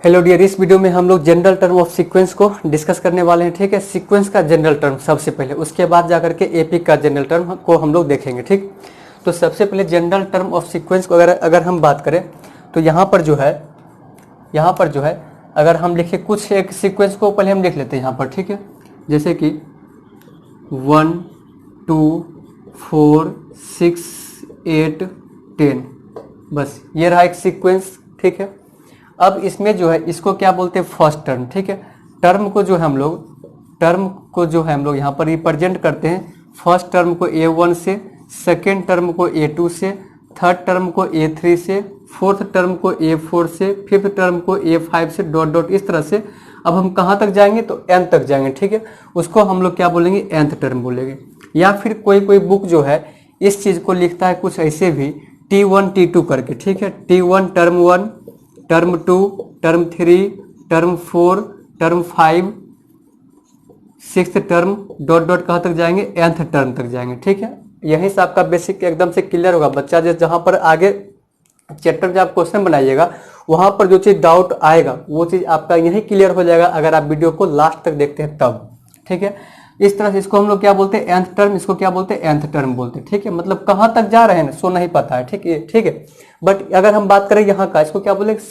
Hello dear, इस video में हम लोग जनरल टर्म ऑफ सीक्वेंस को डिस्कस करने वाले हैं। ठीक है, सीक्वेंस का जनरल टर्म सबसे पहले, उसके बाद जाकर के एपिक का जनरल टर्म को हम लोग देखेंगे। ठीक, तो सबसे पहले जनरल टर्म ऑफ सीक्वेंस को अगर हम बात करें तो यहाँ पर जो है अगर हम लिखे कुछ एक सीक्वेंस को पहले हम लिख लेते हैं यहाँ पर। ठीक है, जैसे कि 1 2 4 6 8 10, बस ये रहा एक सीक्वेंस। ठीक है, अब इसमें जो है इसको क्या बोलते हैं, फर्स्ट टर्म। ठीक है, टर्म को जो है हम लोग यहाँ पर रिप्रेजेंट करते हैं। फर्स्ट टर्म को A1 से, सेकेंड टर्म को A2 से, थर्ड टर्म को A3 से, फोर्थ टर्म को A4 से, फिफ्थ टर्म को A5 से, डॉट डॉट इस तरह से। अब हम कहाँ तक जाएंगे तो n तक जाएंगे। ठीक है, उसको हम लोग क्या बोलेंगे, nth टर्म बोलेंगे। या फिर कोई बुक जो है इस चीज़ को लिखता है कुछ ऐसे भी, T1 T2 करके। ठीक है, T1 term 1, term 2, term 3, term 4, term 5, sixth term, dot dot कहाँ तक जाएंगे, nth टर्म तक जाएंगे। ठीक है, यहीं से आपका बेसिक एकदम से क्लियर होगा। बच्चा जहाँ पर आगे चैप्टर में आप क्वेश्चन बनाइएगा वहां पर जो चीज डाउट आएगा वो चीज आपका यहीं क्लियर हो जाएगा अगर आप वीडियो को लास्ट तक देखते हैं तब। ठीक है, इस तरह से इसको हम लोग क्या बोलते हैं, nth टर्म, इसको क्या बोलते हैं, nth टर्म बोलते हैं। ठीक है, मतलब कहाँ तक जा रहे हैं सो नहीं पता है। ठीक है, बट अगर हम बात करें यहाँ का, इसको क्या बोलेंगे,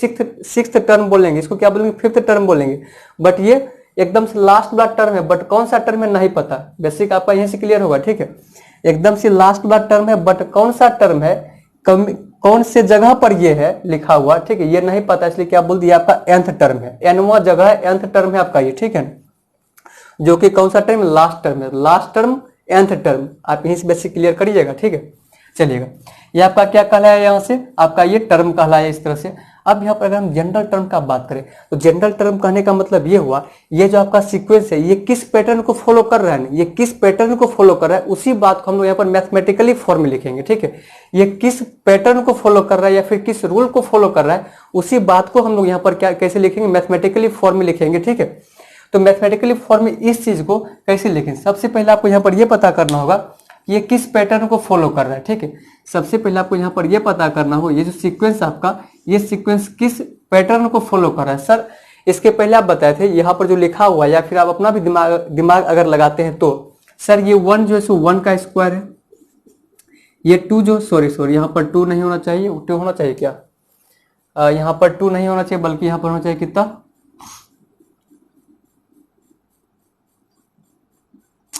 सिक्स्थ टर्म बोलेंगे, इसको क्या बोलेंगे, फिफ्थ टर्म बोलेंगे। बट ये एकदम से लास्ट वाला टर्म है, बट कौन सा टर्म है नहीं पता। बेसिक आपका यहीं से क्लियर होगा। ठीक है, एकदम से लास्ट वाला टर्म है, बट कौन सा टर्म है, कौन से जगह पर ये है लिखा हुआ, ठीक है, ये नहीं पता, इसलिए क्या बोल दिया, आपका nth टर्म है, nवां जगह है, nth टर्म है आपका ये। ठीक है, जो कि कौन सा टर्म, लास्ट टर्म है, लास्ट टर्म nth टर्म, आप यहीं से बेसिक क्लियर करिएगा। ठीक है, चलिएगा, ये आपका क्या कहलाया, यहाँ से आपका ये टर्म कहलाया इस तरह से। अब यहाँ पर अगर हम जनरल टर्म का बात करें तो जनरल टर्म कहने का मतलब ये हुआ, ये जो आपका सीक्वेंस है ये किस पैटर्न को फॉलो कर रहा है, ये किस पैटर्न को फॉलो कर रहा है, उसी बात को हम लोग यहाँ पर मैथमेटिकली फॉर्म में लिखेंगे। ठीक है, ये किस पैटर्न को फॉलो कर रहा है या फिर किस रूल को फॉलो कर रहा है, उसी बात को हम लोग यहाँ पर क्या कैसे लिखेंगे, मैथमेटिकली फॉर्म में लिखेंगे। ठीक है, तो मैथमेटिकली फॉर्म में इस चीज को कैसे लिखेंगे, सबसे पहले आपको यहाँ पर यह पता करना होगा ये किस पैटर्न को फॉलो कर रहा है। ठीक है, सबसे पहले आपको यहाँ पर यह पता करना हो ये जो सीक्वेंस आपका, ये सीक्वेंस किस पैटर्न को फॉलो कर रहा है। सर इसके पहले आप बताए थे यहाँ पर जो लिखा हुआ है, या फिर आप अपना भी दिमाग अगर लगाते हैं तो सर ये 1 जो है सो 1 का स्क्वायर है, ये 2 जो सॉरी यहाँ पर 2 नहीं होना चाहिए, 2 होना चाहिए क्या, यहाँ पर 2 नहीं होना चाहिए, बल्कि यहाँ पर होना चाहिए कितना,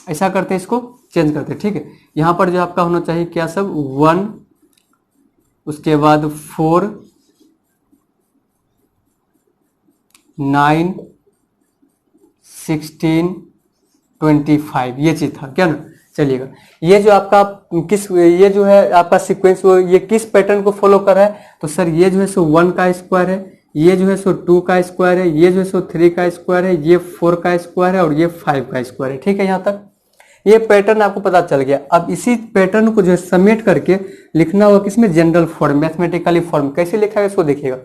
ऐसा करते हैं, इसको चेंज करते हैं। ठीक है, यहाँ पर जो आपका होना चाहिए क्या सब, 1, उसके बाद 4 9 16 25, ये चीज था क्या ना। चलिएगा, ये जो आपका ये जो है आपका सीक्वेंस वो ये किस पैटर्न को फॉलो कर रहा है, तो सर ये जो है सो 1 का स्क्वायर है, ये जो है सो 2 का स्क्वायर है, ये जो है सो 3 का स्क्वायर है, ये 4 का स्क्वायर है और ये 5 का स्क्वायर है। ठीक है, यहाँ तक ये पैटर्न आपको पता चल गया। अब इसी पैटर्न को जो है समेट करके लिखना होगा किसमें, जनरल फॉर्म, मैथमेटिकली फॉर्म। कैसे लिखा है इसको देखिएगा,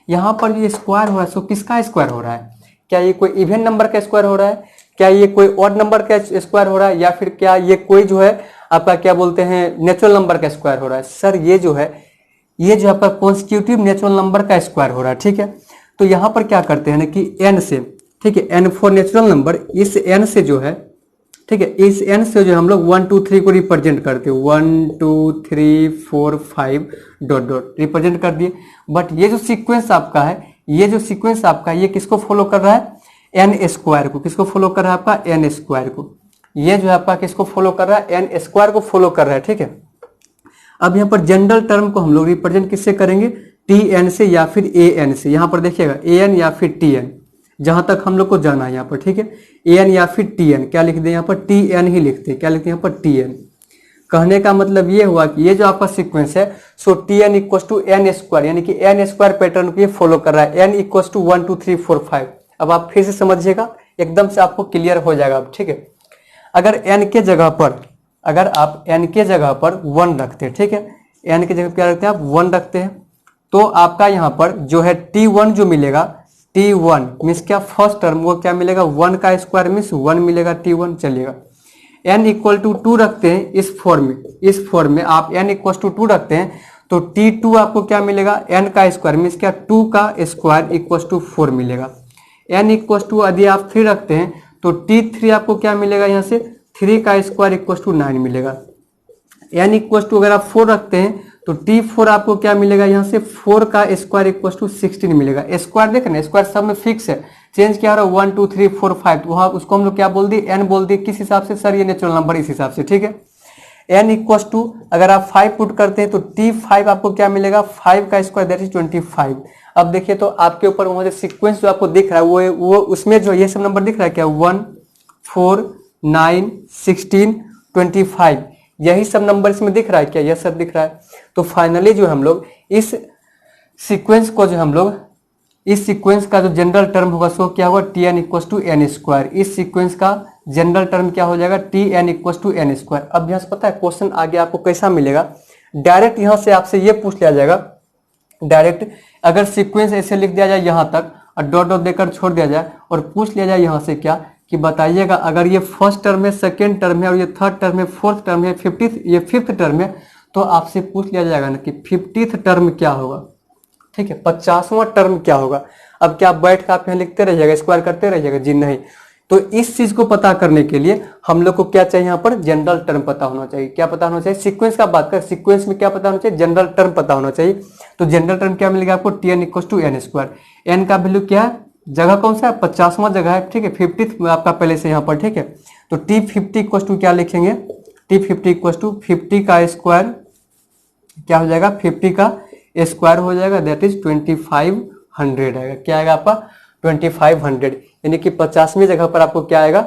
यहाँ पर ये स्क्वायर हो रहा है, सो किसका स्क्वायर हो रहा है, क्या ये कोई इवन नंबर का स्क्वायर हो रहा है, क्या ये कोई ऑड नंबर का स्क्वायर हो रहा है, या फिर क्या ये कोई जो है आपका क्या बोलते हैं नेचुरल नंबर का स्क्वायर हो रहा है। सर ये जो आपका कॉन्स्टिट्यूटिव नेचुरल नंबर का स्क्वायर हो रहा है। ठीक है, तो यहाँ पर क्या करते हैं ना कि n से, ठीक है, n फॉर नेचुरल नंबर, इस n से जो है, ठीक है, इस n से जो हम लोग 1 2 3 को रिप्रेजेंट करते हैं, 1 2 3 4 5 डॉट डॉट रिप्रेजेंट कर दिए। बट ये जो सीक्वेंस आपका है, ये किसको फॉलो कर रहा है, n स्क्वायर को। किसको फॉलो कर रहा है आपका, n स्क्वायर को। ये जो है आपका किसको फॉलो कर रहा है, n स्क्वायर को फॉलो कर रहा है। ठीक है, अब यहाँ पर जनरल टर्म को हम लोग रिप्रेजेंट किससे करेंगे, tn से या फिर an से। यहाँ पर देखिएगा an या फिर tn, जहां तक हम लोग को जाना है यहाँ पर। ठीक है, an या फिर tn, क्या लिखते हैं यहाँ पर, tn ही लिखते हैं, क्या लिखते हैं यहाँ पर, tn। कहने का मतलब ये हुआ कि ये जो आपका सीक्वेंस है so tn equal to n square, यानी कि n स्क्वायर पैटर्न को ये फॉलो कर रहा है, n इक्वल टू 1 2 3 4 5। अब आप फिर से समझिएगा, एकदम से आपको क्लियर हो जाएगा अब। ठीक है, अगर n के जगह पर, अगर आप n के जगह पर 1 रखते हैं, ठीक है, n के जगह क्या रखते हैं आप, 1 रखते हैं, तो आपका यहाँ पर जो है t1 जो मिलेगा, t1 मीन्स क्या, फर्स्ट टर्म वो क्या मिलेगा, 1 का स्क्वायर मीन्स 1 मिलेगा t1। चलिएगा, n इक्वल टू 2 रखते हैं इस फॉर्म में आप n इक्वल टू 2 रखते हैं तो T2 आपको क्या मिलेगा, n का स्क्वायर मीन्स क्या 2 का स्क्वायर इक्वल टू 4 मिलेगा। n इक्वल टू यदि आप 3 रखते हैं तो T3 आपको क्या मिलेगा, यहाँ से 3 का स्क्वायर इक्वल टू 9 मिलेगा। n इक्वल टू अगर आप 4 रखते हैं तो T4 आपको क्या मिलेगा, यहाँ से 4 का स्क्वायर इक्वल टू 16 मिलेगा। स्क्वायर देखें ना, स्क्वायर सब में फिक्स है, चेंज क्या हो रहा है 1 2 3 4 5, वहाँ उसको हम लोग क्या बोल दिए, n बोल दिए। किस हिसाब से सर, ये नेचुरल नंबर इस हिसाब से, ठीक है। n इक्वल टू अगर आप 5 पुट करते हैं तो T5 आपको क्या मिलेगा, 5 का स्क्वायर दैट इज 25। अब देखिए तो आपके ऊपर वहाँ से सीक्वेंस जो आपको दिख रहा है वो उसमें जो ये सब नंबर दिख रहा है क्या, 1 4 9 16 25, यही सब नंबर इसमें दिख रहा है क्या, यह सब दिख रहा है। तो फाइनली जो हम लोग इस सीक्वेंस को जो हम लोग इस सीक्वेंस का जो जनरल टर्म होगा सो क्या होगा, Tn equal to n square. इस सीक्वेंस का जनरल टर्म क्या हो जाएगा, Tn equal to n square. अब यहाँ से पता है क्वेश्चन आगे आपको कैसा मिलेगा, डायरेक्ट यहाँ से आपसे ये पूछ लिया जाएगा, डायरेक्ट अगर सीक्वेंस ऐसे लिख दिया जाए यहाँ तक और डॉट डॉट देकर छोड़ दिया जाए और पूछ लिया जाए यहाँ से क्या कि बताइएगा अगर ये फर्स्ट टर्म है, सेकेंड टर्म है और ये थर्ड टर्म है, फोर्थ टर्म है, फिफ्थ टर्म है, तो आपसे पूछ लिया जाएगा ना कि 50th टर्म क्या होगा, ठीक है, 50वां टर्म क्या होगा। अब क्या आप बैठ कर आप यहाँ लिखते रहिएगा, स्क्वायर करते रहिएगा जी, नहीं। तो इस चीज को पता करने के लिए हम लोग को क्या चाहिए, यहाँ पर जनरल टर्म पता होना चाहिए। क्या पता होना चाहिए, सीक्वेंस का बात कर, सीक्वेंस में क्या पता होना चाहिए, जनरल टर्म पता होना चाहिए। तो जनरल टर्म क्या मिलेगा आपको, Tn equal to n square. N का वैल्यू क्या है, जगह कौन सा है, 50वां जगह है, ठीक है, 50th आपका पहले से यहाँ पर, ठीक है। तो T50 इक्वल टू क्या लिखेंगे, T50 इक्वल टू 50 का स्क्वायर क्या हो जाएगा, 50 का स्क्वायर हो जाएगा दैट इज 2500 आएगा। क्या आएगा आपका 2500, यानी कि 50वीं जगह पर आपको क्या आएगा,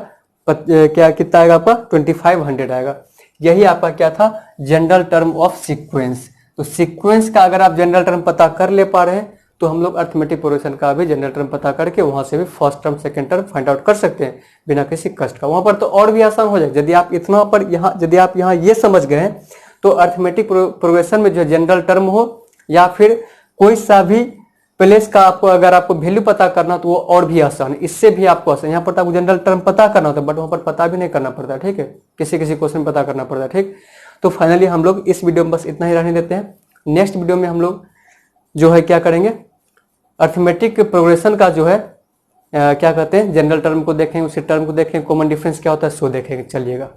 क्या कितना आएगा आपका 2500 आएगा। यही आपका क्या था, जनरल टर्म ऑफ सीक्वेंस। तो सीक्वेंस का अगर आप जनरल टर्म पता कर ले पा रहे हैं तो हम लोग अरिथमेटिक प्रोग्रेशन का भी जनरल टर्म पता करके वहां से भी first term second term find out कर सकते हैं बिना किसी कष्ट का। वहां पर तो और भी आसान हो जाए, यदि आप इतना पर यहाँ यदि आप यहाँ ये समझ गए हैं तो अरिथमेटिक प्रोग्रेशन में जो जनरल टर्म हो या फिर कोई सा भी प्लेस का आपको अगर आपको वैल्यू पता करना तो वो और भी आसान है, इससे भी आपको आसान। यहाँ पर तो आपको जनरल टर्म पता करना होता है बट वहां पर पता भी नहीं करना पड़ता, ठीक है, किसी किसी क्वेश्चन पता करना पड़ता है, ठीक। तो फाइनली हम लोग इस वीडियो में बस इतना ही रहने देते हैं। नेक्स्ट वीडियो में हम लोग जो है क्या करेंगे, अरिथमेटिक प्रोग्रेशन का जो है क्या कहते हैं जनरल टर्म को देखेंगे, उसी टर्म को देखेंगे, कॉमन डिफरेंस क्या होता है सो देखेंगे। चलिएगा।